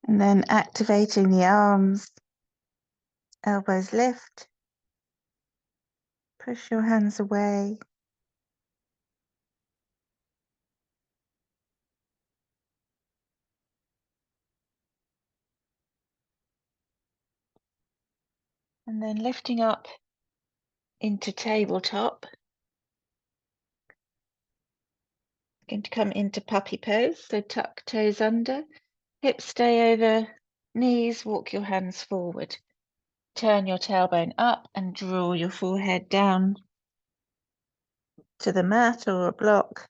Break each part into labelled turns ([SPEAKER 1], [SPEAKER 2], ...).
[SPEAKER 1] And then activating the arms, elbows lift, push your hands away. And then lifting up into tabletop. Going to come into puppy pose, so tuck toes under, hips stay over knees, walk your hands forward. Turn your tailbone up and draw your forehead down to the mat or a block.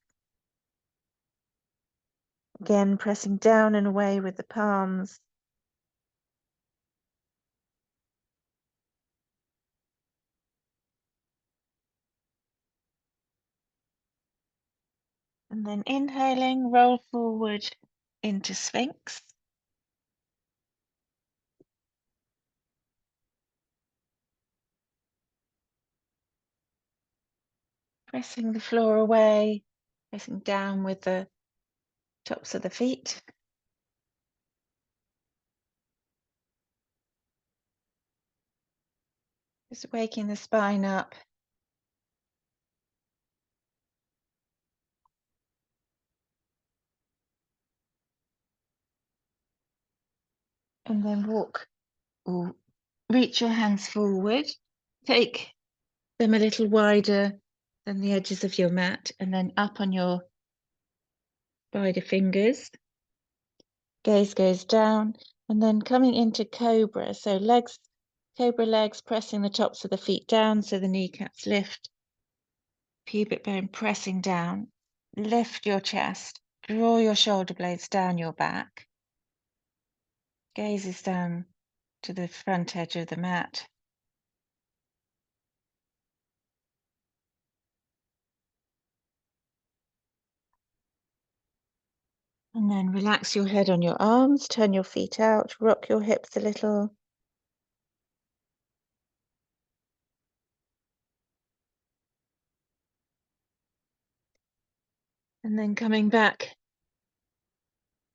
[SPEAKER 1] Again, pressing down and away with the palms. And then inhaling, roll forward into Sphinx. Pressing the floor away, pressing down with the tops of the feet. Just waking the spine up. And then walk or reach your hands forward. Take them a little wider than the edges of your mat and then up on your spider fingers. Gaze goes down and then coming into cobra. So legs, cobra legs, pressing the tops of the feet down so the kneecaps lift. Pubic bone pressing down. Lift your chest. Draw your shoulder blades down your back. Gaze is down to the front edge of the mat. And then relax your head on your arms, turn your feet out, rock your hips a little. And then coming back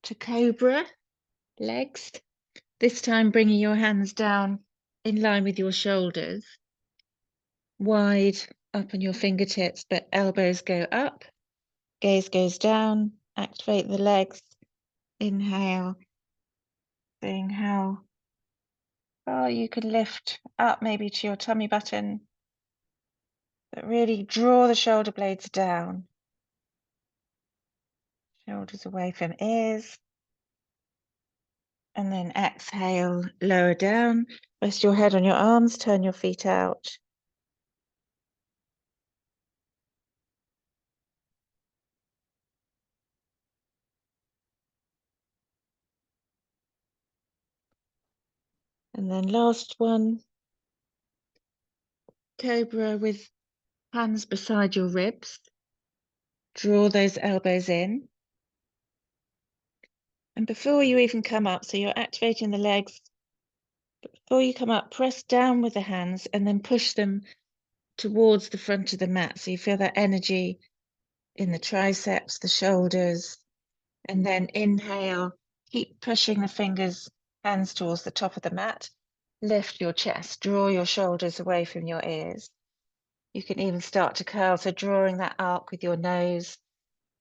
[SPEAKER 1] to cobra, legs. This time bringing your hands down in line with your shoulders. Wide up on your fingertips, but elbows go up. Gaze goes down. Activate the legs. Inhale. Seeing how far you can lift up maybe to your tummy button. But really draw the shoulder blades down. Shoulders away from ears. And then exhale, lower down. Rest your head on your arms, turn your feet out. And then last one, cobra with hands beside your ribs. Draw those elbows in. And before you even come up, so you're activating the legs, but before you come up, press down with the hands and then push them towards the front of the mat. So you feel that energy in the triceps, the shoulders, and then inhale, keep pushing the fingers, hands towards the top of the mat. Lift your chest, draw your shoulders away from your ears. You can even start to curl, so drawing that arc with your nose.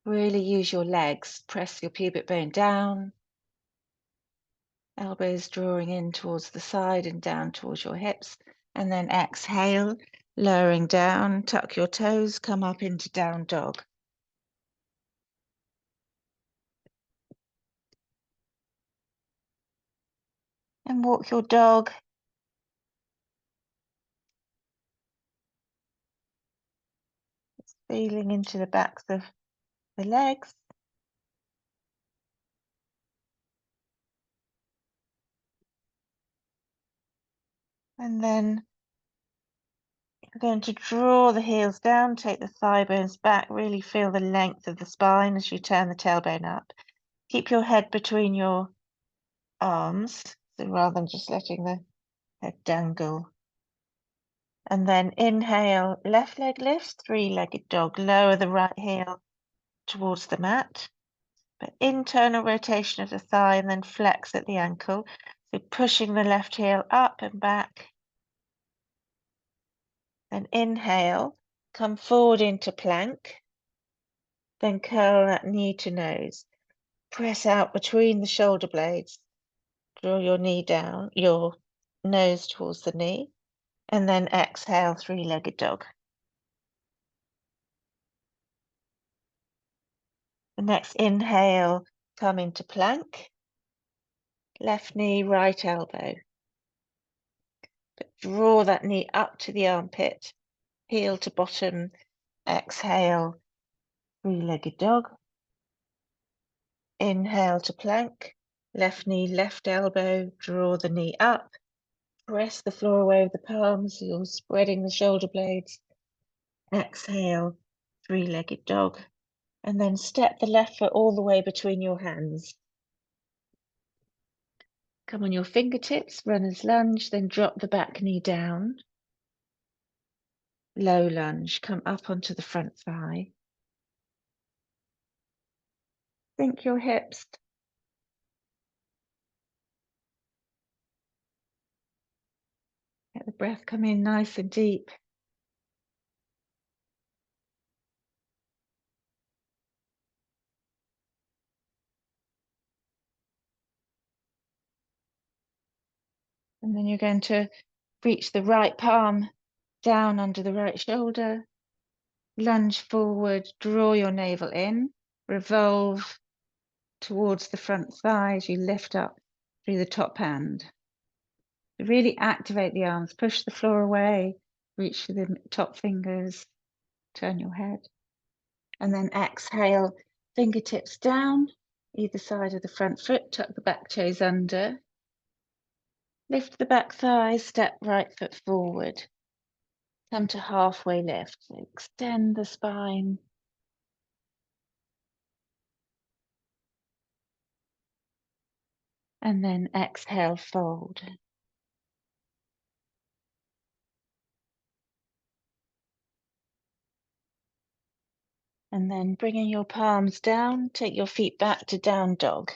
[SPEAKER 1] Really use your legs, press your pubic bone down. Elbows drawing in towards the side and down towards your hips. And then exhale, lowering down, tuck your toes, come up into down dog. And walk your dog. Feeling into the backs of the legs. And then you're going to draw the heels down, take the thigh bones back, really feel the length of the spine as you turn the tailbone up. Keep your head between your arms, so rather than just letting the head dangle. And then inhale, left leg lifts, three-legged dog. Lower the right heel towards the mat. but internal rotation of the thigh and then flex at the ankle. So pushing the left heel up and back. Then inhale, come forward into plank. Then curl that knee to nose. Press out between the shoulder blades. Draw your knee down, your nose towards the knee. And then exhale, three-legged dog. The next inhale, come into plank. Left knee, right elbow. But draw that knee up to the armpit, heel to bottom. Exhale, three-legged dog. Inhale to plank. Left knee, left elbow. Draw the knee up. Press the floor away with the palms. You're spreading the shoulder blades. Exhale, three-legged dog. And then step the left foot all the way between your hands. Come on your fingertips, runner's lunge, then drop the back knee down. Low lunge, come up onto the front thigh. Sink your hips. Let the breath come in nice and deep. And then you're going to reach the right palm down under the right shoulder. Lunge forward, draw your navel in, revolve towards the front thigh as you lift up through the top hand. Really activate the arms, push the floor away, reach for the top fingers, turn your head. And then exhale, fingertips down, either side of the front foot, tuck the back toes under. Lift the back thighs, step right foot forward. Come to halfway lift, so extend the spine. And then exhale, fold. And then bringing your palms down, take your feet back to down dog.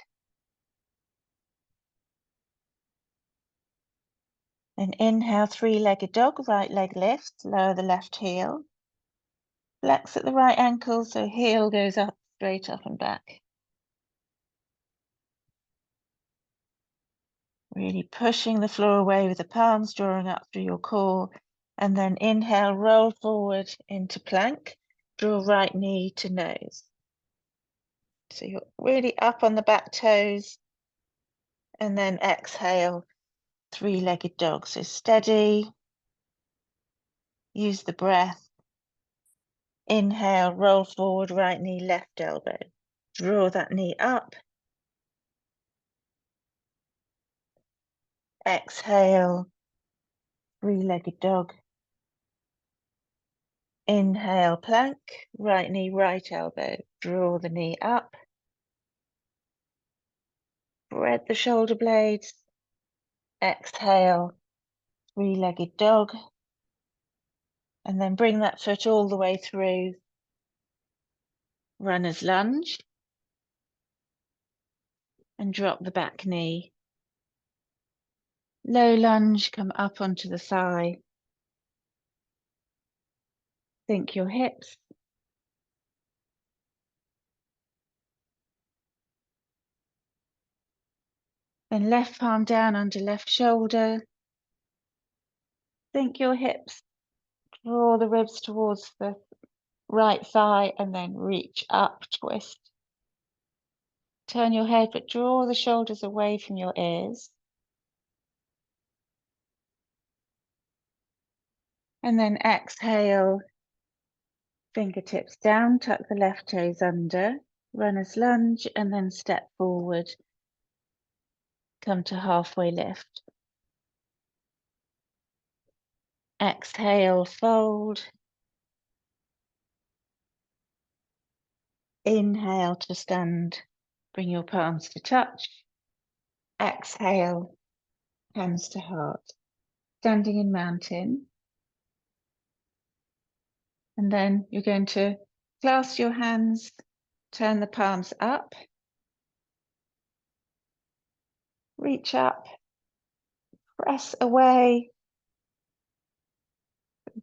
[SPEAKER 1] Then inhale, three-legged dog, right leg lifts, lower the left heel. Flex at the right ankle, so heel goes up, straight up and back. Really pushing the floor away with the palms, drawing up through your core. And then inhale, roll forward into plank. Draw right knee to nose. So you're really up on the back toes. And then exhale, three-legged dog. So steady. Use the breath. Inhale, roll forward, right knee, left elbow. Draw that knee up. Exhale, three-legged dog. Inhale, plank, right knee, right elbow. Draw the knee up. Spread the shoulder blades. Exhale, three-legged dog. And then bring that foot all the way through. Runner's lunge. And drop the back knee. Low lunge, come up onto the thigh. Sink your hips. Then left palm down under left shoulder. Sink your hips. Draw the ribs towards the right thigh and then reach up, twist. Turn your head, but draw the shoulders away from your ears. And then exhale, fingertips down, tuck the left toes under, runner's lunge, and then step forward. Come to halfway lift. Exhale, fold. Inhale to stand. Bring your palms to touch. Exhale, hands to heart. Standing in mountain. And then you're going to clasp your hands, turn the palms up, reach up, press away,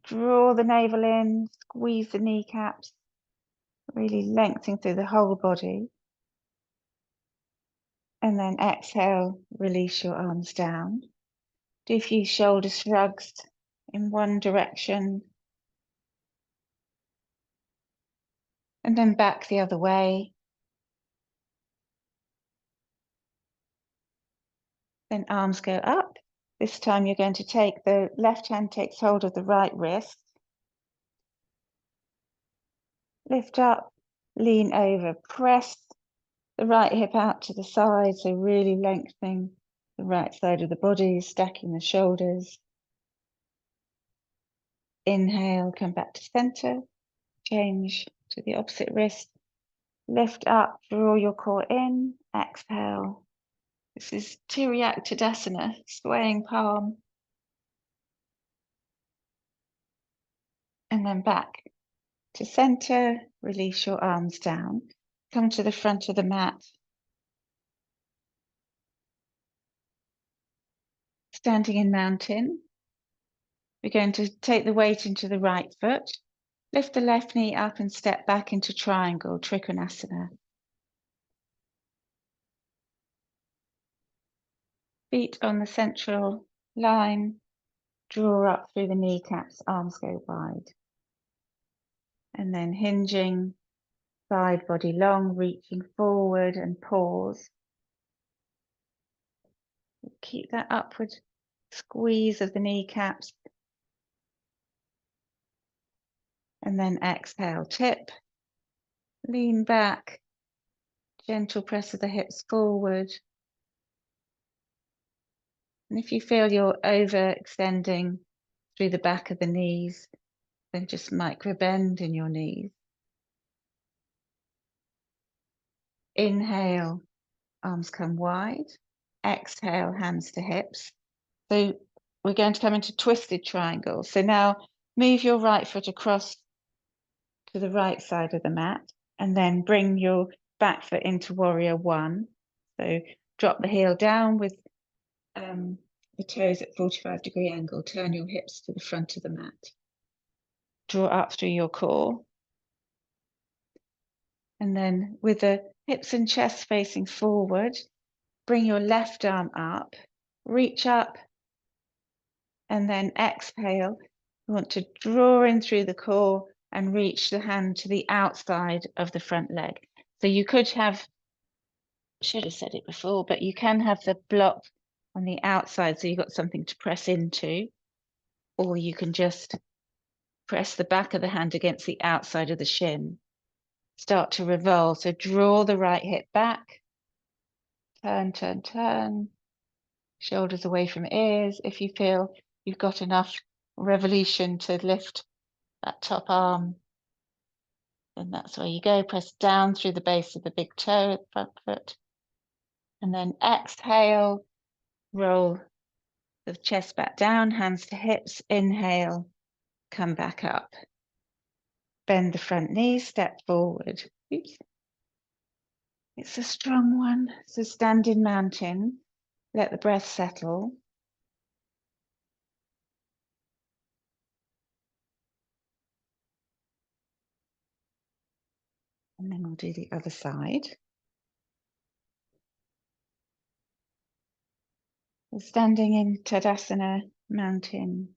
[SPEAKER 1] draw the navel in, squeeze the kneecaps, really lengthening through the whole body. And then exhale, release your arms down. Do a few shoulder shrugs in one direction. And then back the other way. Then arms go up. This time you're going to take the left hand takes hold of the right wrist. Lift up, lean over, press the right hip out to the side, so really lengthening the right side of the body, stacking the shoulders. Inhale, come back to center, change to the opposite wrist. Lift up, draw your core in, exhale. This is Tiriyak Tadasana, swaying palm. And then back to center, release your arms down. Come to the front of the mat. Standing in mountain. We're going to take the weight into the right foot. Lift the left knee up and step back into triangle, Trikonasana. Feet on the central line. Draw up through the kneecaps, arms go wide. And then hinging, side body long, reaching forward and pause. Keep that upward squeeze of the kneecaps. And then exhale, tip. Lean back. Gentle press of the hips forward. And if you feel you're overextending through the back of the knees, then just micro bend in your knees. Inhale, arms come wide. Exhale, hands to hips. So we're going to come into twisted triangle. So now move your right foot across to the right side of the mat and then bring your back foot into warrior one. So drop the heel down with the toes at 45-degree angle. Turn your hips to the front of the mat. Draw up through your core. And then with the hips and chest facing forward, bring your left arm up, reach up, and then exhale. You want to draw in through the core and reach the hand to the outside of the front leg. So you could have, should have said it before, but you can have the block on the outside so you've got something to press into, or you can just press the back of the hand against the outside of the shin. Start to revolve. So draw the right hip back, turn, turn, turn, shoulders away from ears. If you feel you've got enough revolution to lift that top arm, then that's where you go. Press down through the base of the big toe, front foot. And then exhale, roll the chest back down, hands to hips. Inhale, come back up. Bend the front knee, step forward. Oops. It's a strong one. So stand in mountain. Let the breath settle. And then we'll do the other side. We're standing in Tadasana, mountain.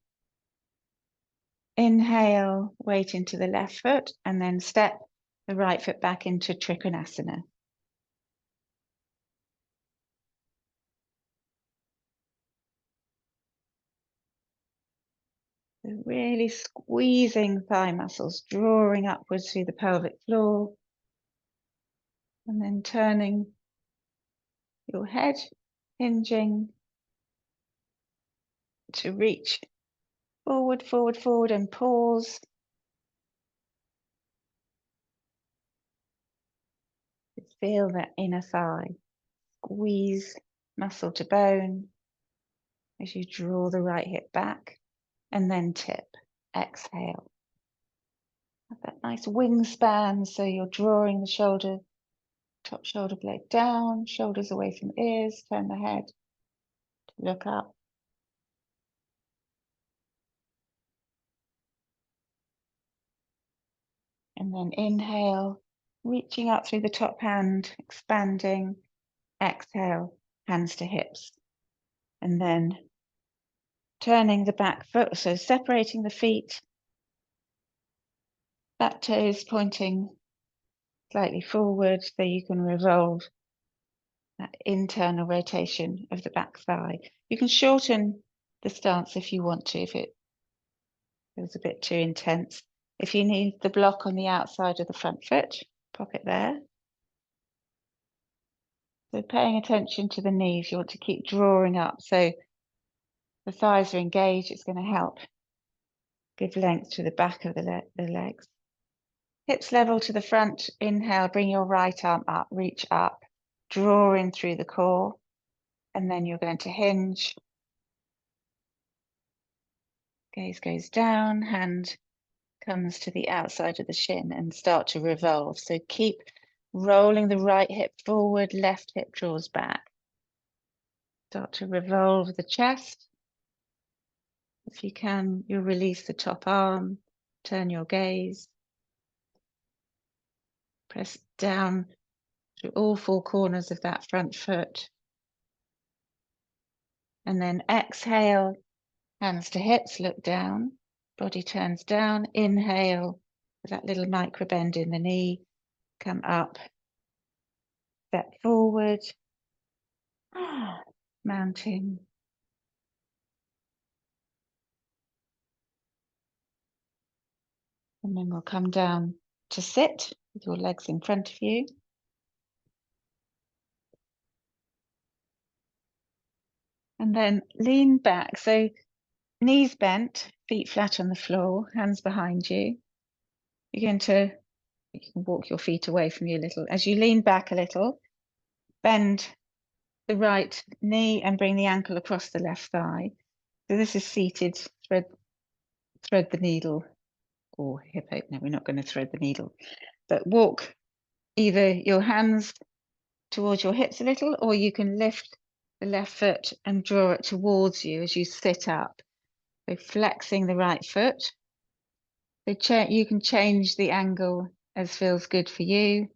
[SPEAKER 1] Inhale, weight into the left foot, and then step the right foot back into Trikonasana. So really squeezing thigh muscles, drawing upwards through the pelvic floor, and then turning your head, hinging to reach forward, forward, forward, and pause. Feel that inner thigh, squeeze muscle to bone as you draw the right hip back, and then tip, exhale. Have that nice wingspan, so you're drawing the shoulder, top shoulder blade down, shoulders away from ears, turn the head. Look up. And then inhale, reaching up through the top hand, expanding. Exhale, hands to hips. And then turning the back foot, so separating the feet, back toes pointing slightly forward so you can revolve that internal rotation of the back thigh. You can shorten the stance if you want to, if it feels a bit too intense. If you need the block on the outside of the front foot, pop it there. So paying attention to the knees, you want to keep drawing up so the thighs are engaged. It's going to help give length to the back of the legs. Hips level to the front. Inhale, bring your right arm up, reach up, draw in through the core, and then you're going to hinge. Gaze goes down, hand comes to the outside of the shin and start to revolve. So keep rolling the right hip forward, left hip draws back. Start to revolve the chest. If you can, you'll release the top arm, turn your gaze. Press down through all four corners of that front foot. And then exhale, hands to hips, look down, body turns down. Inhale, with that little micro bend in the knee, come up, step forward, mounting. And then we'll come down to sit with your legs in front of you. And then lean back. So knees bent, feet flat on the floor, hands behind you. You're going to, you can walk your feet away from you a little. As you lean back a little, bend the right knee and bring the ankle across the left thigh. So this is seated, thread the needle, or hip opener. We're not going to thread the needle, but walk either your hands towards your hips a little, or you can lift the left foot and draw it towards you as you sit up. So flexing the right foot. So you can change the angle as feels good for you.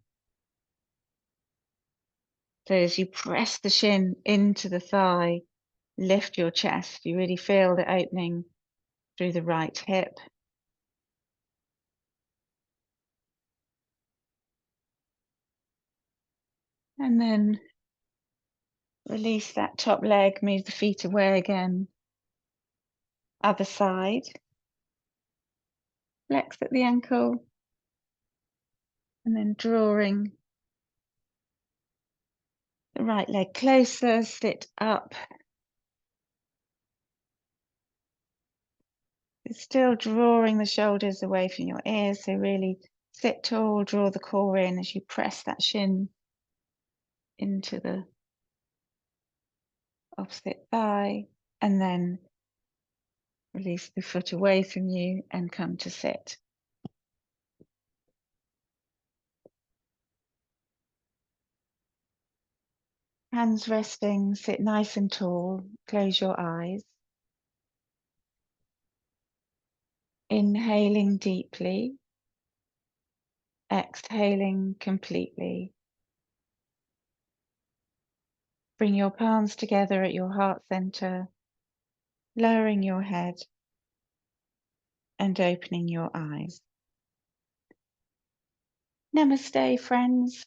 [SPEAKER 1] So as you press the shin into the thigh, lift your chest. You really feel the opening through the right hip. And then release that top leg, move the feet away again. Other side. Flex at the ankle. And then drawing the right leg closer, sit up. Still drawing the shoulders away from your ears, so really sit tall, draw the core in as you press that shin into the opposite thigh, and then release the foot away from you and come to sit. Hands resting, sit nice and tall, close your eyes. Inhaling deeply, exhaling completely. Bring your palms together at your heart center, lowering your head and opening your eyes. Namaste, friends.